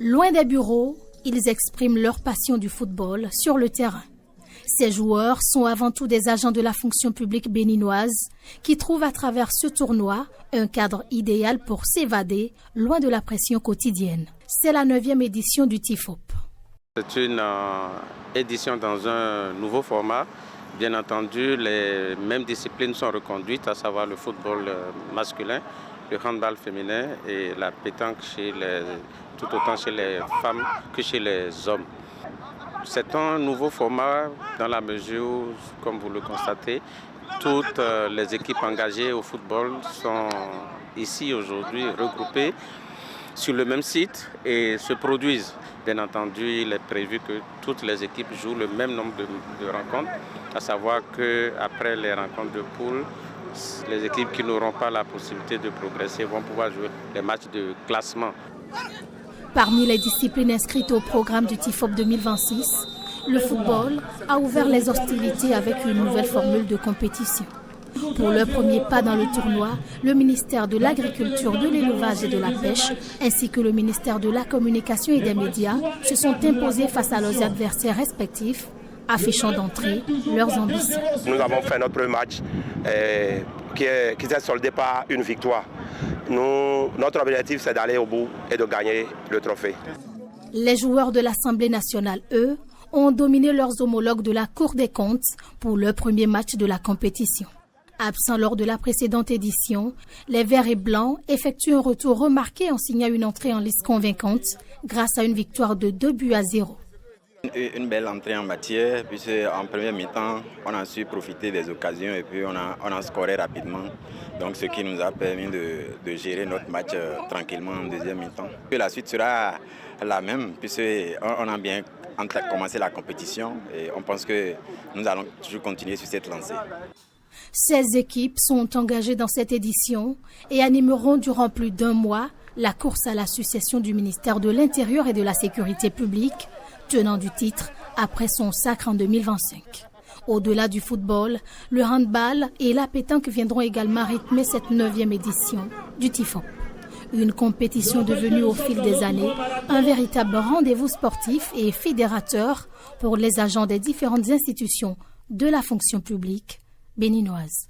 Loin des bureaux, ils expriment leur passion du football sur le terrain. Ces joueurs sont avant tout des agents de la fonction publique béninoise qui trouvent à travers ce tournoi un cadre idéal pour s'évader loin de la pression quotidienne. C'est la 9e édition du TIFOP. C'est une édition dans un nouveau format. Bien entendu, les mêmes disciplines sont reconduites, à savoir le football masculin, le handball féminin et la pétanque tout autant chez les femmes que chez les hommes. C'est un nouveau format dans la mesure où, comme vous le constatez, toutes les équipes engagées au football sont ici aujourd'hui regroupées sur le même site et se produisent. Bien entendu, il est prévu que toutes les équipes jouent le même nombre de rencontres, à savoir qu'après les rencontres de poule, les équipes qui n'auront pas la possibilité de progresser vont pouvoir jouer les matchs de classement. Parmi les disciplines inscrites au programme du TIFOP 2026, le football a ouvert les hostilités avec une nouvelle formule de compétition. Pour leur premier pas dans le tournoi, le ministère de l'Agriculture, de l'Élevage et de la Pêche, ainsi que le ministère de la Communication et des Médias, se sont imposés face à leurs adversaires respectifs, affichant d'entrée leurs ambitions. Nous avons fait notre match qui s'est soldé par une victoire. Notre objectif, c'est d'aller au bout et de gagner le trophée. Les joueurs de l'Assemblée nationale, eux, ont dominé leurs homologues de la Cour des comptes pour leur premier match de la compétition. Absents lors de la précédente édition, les Verts et Blancs effectuent un retour remarqué en signant une entrée en liste convaincante grâce à une victoire de 2-0. Une belle entrée en matière, puisqu'en première mi-temps, on a su profiter des occasions et puis on a scoré rapidement. Donc ce qui nous a permis de gérer notre match tranquillement en deuxième mi-temps. La suite sera la même, puisqu'on a bien commencé la compétition et on pense que nous allons toujours continuer sur cette lancée. 16 équipes sont engagées dans cette édition et animeront durant plus d'un mois la course à la succession du ministère de l'Intérieur et de la Sécurité publique, tenant du titre après son sacre en 2025. Au-delà du football, le handball et la pétanque viendront également rythmer cette 9e édition du TIFOP. Une compétition devenue au fil des années un véritable rendez-vous sportif et fédérateur pour les agents des différentes institutions de la fonction publique béninoise.